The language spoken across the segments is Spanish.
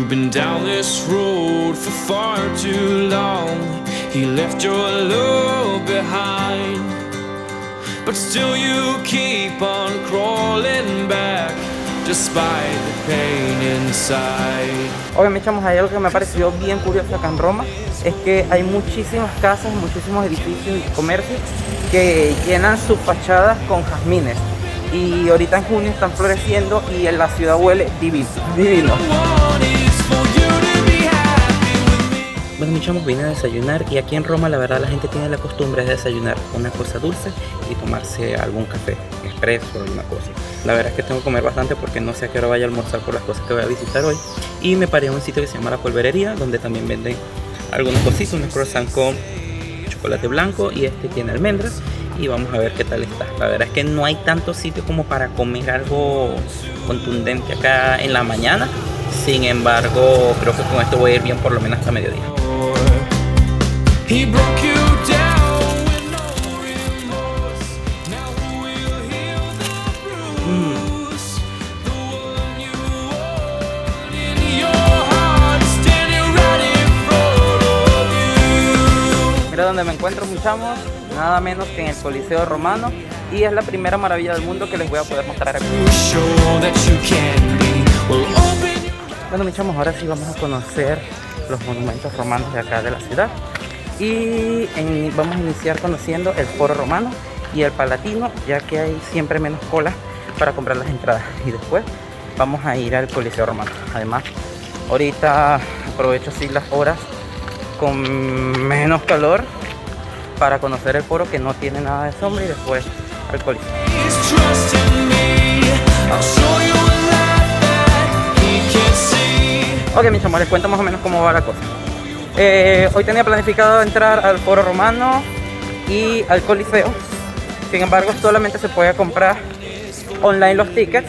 You've been down this road for far too long. He left your love behind, but still you keep on crawling back, despite the pain inside. Obviamente, chamos, hay algo que me pareció bien curioso acá en Roma, es que hay muchísimas casas, muchísimos edificios y comercios que llenan sus fachadas con jazmines. Y ahorita en junio están floreciendo y en la ciudad huele divino, divino. Bueno, mis chamos, vine a desayunar y aquí en Roma la verdad la gente tiene la costumbre de desayunar una cosa dulce y tomarse algún café, expreso o alguna cosa. La verdad es que tengo que comer bastante porque no sé a qué hora vaya a almorzar por las cosas que voy a visitar hoy. Y me paré en un sitio que se llama La Polverería, donde también venden algunas cositas, unos croissants con chocolate blanco y este tiene almendras. Y vamos a ver qué tal está. La verdad es que no hay tanto sitio como para comer algo contundente acá en la mañana. Sin embargo, creo que con esto voy a ir bien por lo menos hasta mediodía. Mira dónde me encuentro, mis chamos, nada menos que en el Coliseo Romano, y es la primera maravilla del mundo que les voy a poder mostrar aquí. Bueno, mis chamos, ahora sí vamos a conocer los monumentos romanos de acá de la ciudad, y vamos a iniciar conociendo el Foro Romano y el Palatino, ya que hay siempre menos cola para comprar las entradas, y después vamos a ir al Coliseo Romano. Además, ahorita aprovecho así las horas con menos calor para conocer el foro, que no tiene nada de sombra, y después al Coliseo. Ok, mis amores, les cuento más o menos cómo va la cosa. Hoy tenía planificado entrar al Foro Romano y al Coliseo. Sin embargo, solamente se puede comprar online los tickets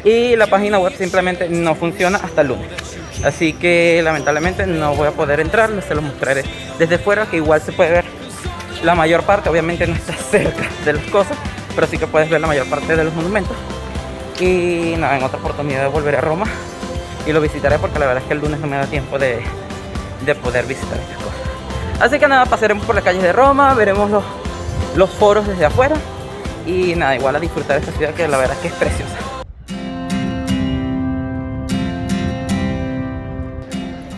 y la página web simplemente no funciona hasta el lunes. Así que lamentablemente no voy a poder entrar, se los mostraré desde fuera, que igual se puede ver la mayor parte. Obviamente no está cerca de las cosas, pero sí que puedes ver la mayor parte de los monumentos. Y nada, en otra oportunidad volveré a Roma y lo visitaré, porque la verdad es que el lunes no me da tiempo de poder visitar estas cosas. Así que nada, pasaremos por las calles de Roma, veremos los foros desde afuera y nada, igual a disfrutar de esta ciudad que la verdad es que es preciosa.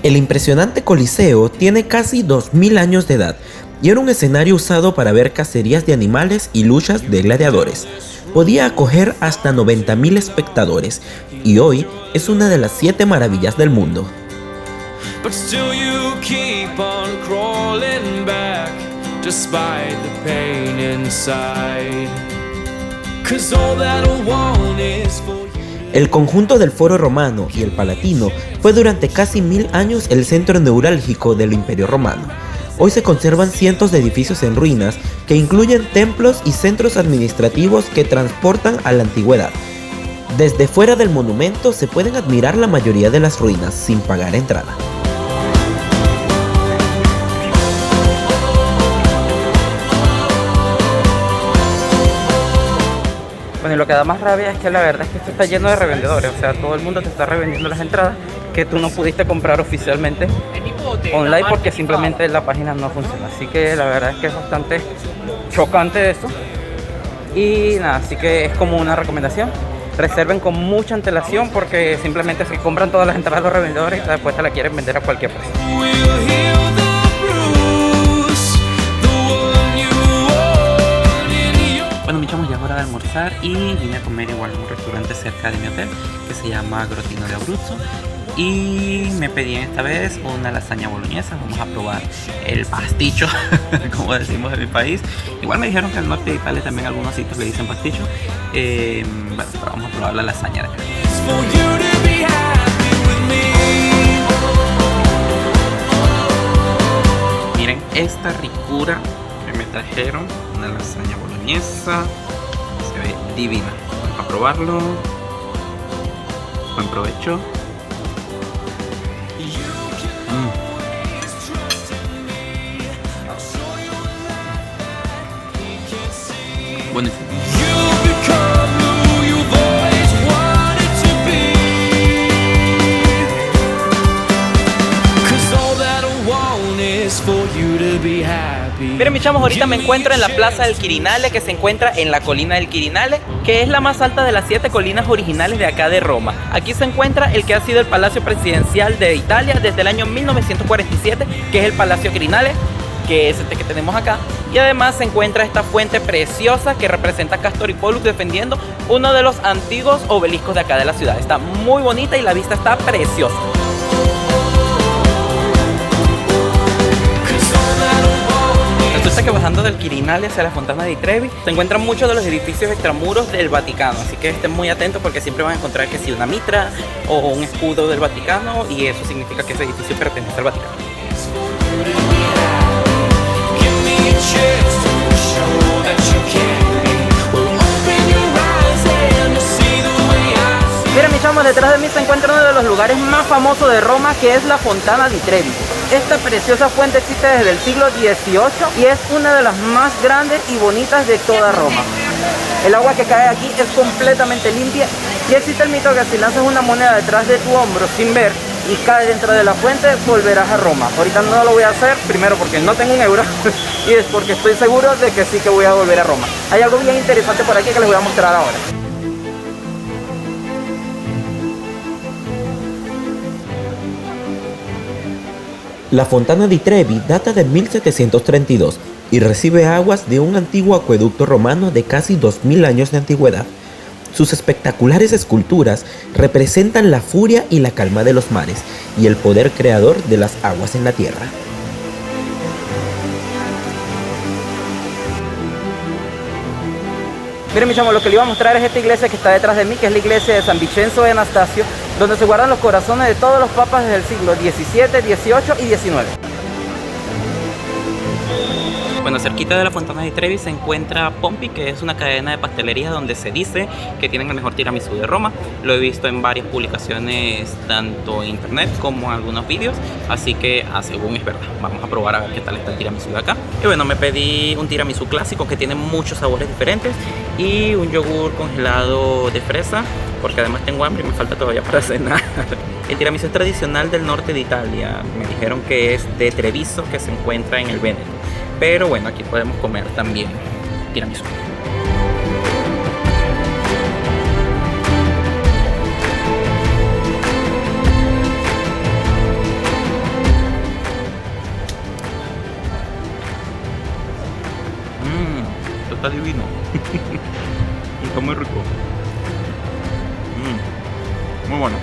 El impresionante Coliseo tiene casi 2000 años de edad y era un escenario usado para ver cacerías de animales y luchas de gladiadores. Podía acoger hasta 90.000 espectadores y hoy es una de las 7 maravillas del mundo. El conjunto del Foro Romano y el Palatino fue durante casi 1000 años el centro neurálgico del Imperio Romano. Hoy se conservan cientos de edificios en ruinas que incluyen templos y centros administrativos que transportan a la antigüedad. Desde fuera del monumento se pueden admirar la mayoría de las ruinas sin pagar entrada. Bueno, y lo que da más rabia es que la verdad es que esto está lleno de revendedores. O sea, todo el mundo te está revendiendo las entradas que tú no pudiste comprar oficialmente online porque simplemente la página no funciona. Así que la verdad es que es bastante chocante eso. Y nada, así que es como una recomendación: reserven con mucha antelación, porque simplemente se compran todas las entradas de los revendedores y después te la quieren vender a cualquier precio. Bueno, mis chamos, ya es hora de almorzar y vine a comer igual en un restaurante cerca de mi hotel que se llama Grotino de Abruzzo. Y me pedí esta vez una lasaña boloñesa. Vamos a probar el pasticho, como decimos en mi país. Igual me dijeron que al norte de Italia también algunos sitios le dicen pasticho. Bueno, pero vamos a probar la lasaña de acá. Miren esta ricura que me trajeron, una lasaña boloñesa. Se ve divina. Vamos a probarlo. Buen provecho. Buenísimo. born is for you to be happy. Miren mis chamos, ahorita me encuentro en la Plaza del Quirinale, que se encuentra en la colina del Quirinale, que es la más alta de las 7 colinas originales de acá de Roma. Aquí se encuentra el que ha sido el Palacio Presidencial de Italia desde el año 1947, que es el Palacio Quirinale, que es este que tenemos acá. Y además se encuentra esta fuente preciosa que representa a Castor y Pollux defendiendo uno de los antiguos obeliscos de acá de la ciudad. Está muy bonita y la vista está preciosa. Resulta que bajando del Quirinale hacia la Fontana di Trevi se encuentran muchos de los edificios extramuros del Vaticano, así que estén muy atentos porque siempre van a encontrar que si una mitra o un escudo del Vaticano, y eso significa que ese edificio pertenece al Vaticano. Miren mis chamos, detrás de mí se encuentra uno de los lugares más famosos de Roma, que es la Fontana di Trevi. Esta preciosa fuente existe desde el siglo XVIII y es una de las más grandes y bonitas de toda Roma. El agua que cae aquí es completamente limpia y existe el mito que si lanzas una moneda detrás de tu hombro sin ver y cae dentro de la fuente, volverás a Roma. Ahorita no lo voy a hacer, primero porque no tengo un euro y es porque estoy seguro de que sí que voy a volver a Roma. Hay algo bien interesante por aquí que les voy a mostrar ahora. La Fontana di Trevi data de 1732 y recibe aguas de un antiguo acueducto romano de casi 2000 años de antigüedad. Sus espectaculares esculturas representan la furia y la calma de los mares y el poder creador de las aguas en la tierra. Miren mis chamos, lo que les iba a mostrar es esta iglesia que está detrás de mí, que es la iglesia de San Vincenzo de Anastasio, donde se guardan los corazones de todos los papas desde el siglo XVII, XVIII y XIX. Bueno, cerquita de la Fontana di Trevi se encuentra Pompi, que es una cadena de pastelerías donde se dice que tienen el mejor tiramisú de Roma. Lo he visto en varias publicaciones, tanto en internet como en algunos vídeos, así que según es verdad. Vamos a probar a ver qué tal está el tiramisú de acá. Y bueno, me pedí un tiramisú clásico que tiene muchos sabores diferentes y un yogur congelado de fresa, porque además tengo hambre y me falta todavía para cenar. El tiramisú es tradicional del norte de Italia. Me dijeron que es de Treviso, que se encuentra en el Véneto. Pero bueno, aquí podemos comer también tiramisú. Esto está divino. Está muy rico. Muy bueno.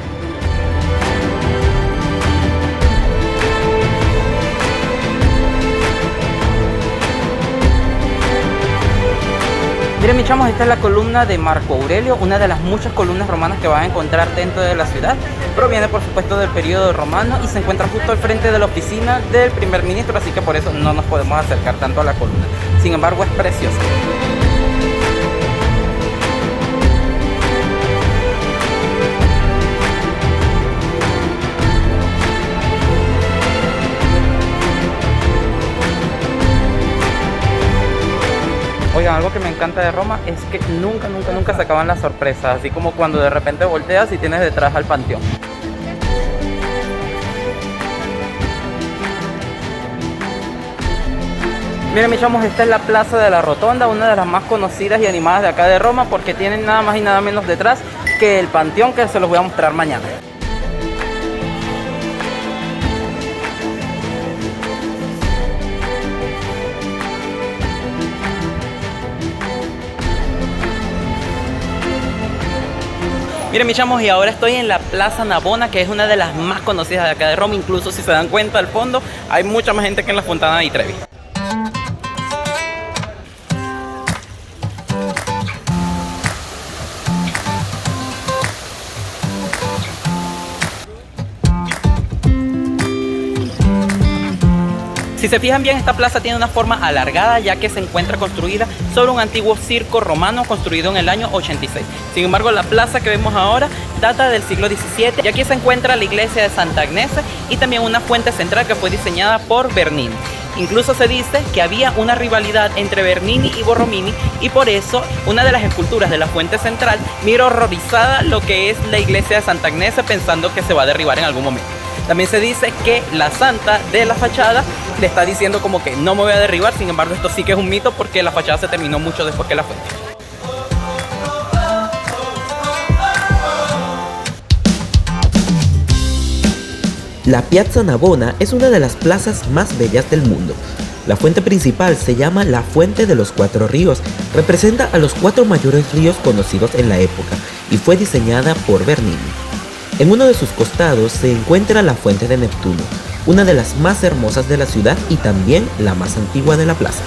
Miren mis chamos, esta es la columna de Marco Aurelio, una de las muchas columnas romanas que van a encontrar dentro de la ciudad. Proviene por supuesto del periodo romano y se encuentra justo al frente de la oficina del primer ministro, así que por eso no nos podemos acercar tanto a la columna. Sin embargo, es preciosa. Oigan, algo que me encanta de Roma es que nunca se acaban las sorpresas, así como cuando de repente volteas y tienes detrás al Panteón. Miren mis chamos, esta es la Plaza de la Rotonda, una de las más conocidas y animadas de acá de Roma, porque tienen nada más y nada menos detrás que el Panteón, que se los voy a mostrar mañana. Miren mis chamos, y ahora estoy en la Plaza Navona, que es una de las más conocidas de acá de Roma. Incluso si se dan cuenta al fondo, hay mucha más gente que en la Fontana di Trevi. Si se fijan bien, esta plaza tiene una forma alargada, ya que se encuentra construida sobre un antiguo circo romano construido en el año 86. Sin embargo, la plaza que vemos ahora data del siglo XVII, y aquí se encuentra la iglesia de Santa Agnese y también una fuente central que fue diseñada por Bernini. Incluso se dice que había una rivalidad entre Bernini y Borromini, y por eso una de las esculturas de la fuente central mira horrorizada lo que es la iglesia de Santa Agnese, pensando que se va a derribar en algún momento. También se dice que la santa de la fachada le está diciendo como que no me voy a derribar. Sin embargo, esto sí que es un mito porque la fachada se terminó mucho después que la fuente. La Piazza Navona es una de las plazas más bellas del mundo. La fuente principal se llama la Fuente de los Cuatro Ríos, representa a los 4 mayores ríos conocidos en la época y fue diseñada por Bernini. En uno de sus costados se encuentra la Fuente de Neptuno, una de las más hermosas de la ciudad y también la más antigua de la plaza.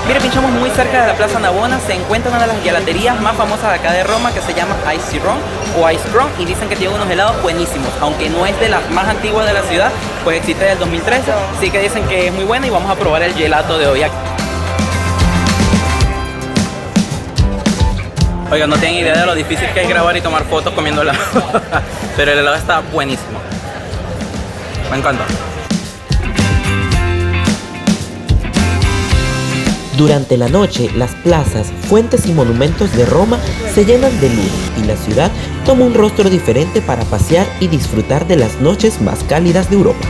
Mire, pinchamos muy cerca de la Plaza Navona, se encuentra una de las gelaterías más famosas de acá de Roma que se llama Ice Ron o Ice Ron y dicen que tiene unos helados buenísimos, aunque no es de las más antiguas de la ciudad, pues existe desde el 2013, sí que dicen que es muy buena y vamos a probar el gelato de hoy aquí. Oigan, no tienen idea de lo difícil que es grabar y tomar fotos comiendo helado, pero el helado está buenísimo, me encanta. Durante la noche, las plazas, fuentes y monumentos de Roma se llenan de luz y la ciudad toma un rostro diferente para pasear y disfrutar de las noches más cálidas de Europa.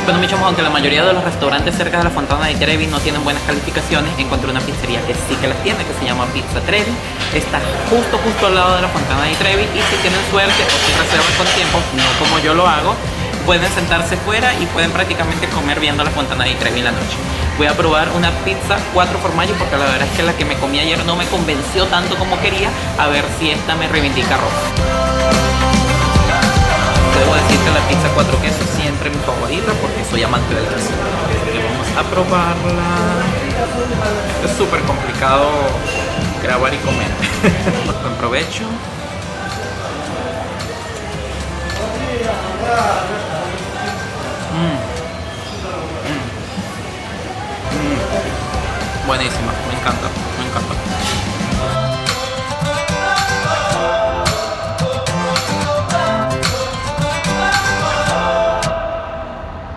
Bueno, mis chamos, aunque la mayoría de los restaurantes cerca de la Fontana di Trevi no tienen buenas calificaciones, encontré una pizzería que sí que las tiene, que se llama Pizza Trevi. Está justo al lado de la Fontana di Trevi y si tienen suerte o si reservan con tiempo, no como yo lo hago, pueden sentarse fuera y pueden prácticamente comer viendo la Fontana di Trevi en la noche. Voy a probar una pizza 4 formaggio porque la verdad es que la que me comí ayer no me convenció tanto como quería, a ver si esta me reivindica Roma. Debo decir que la pizza 4 quesos siempre es mi favorita porque soy amante del queso. Así que vamos a probarla. Es súper complicado grabar y comer. Buen provecho. Buenísima, me encanta.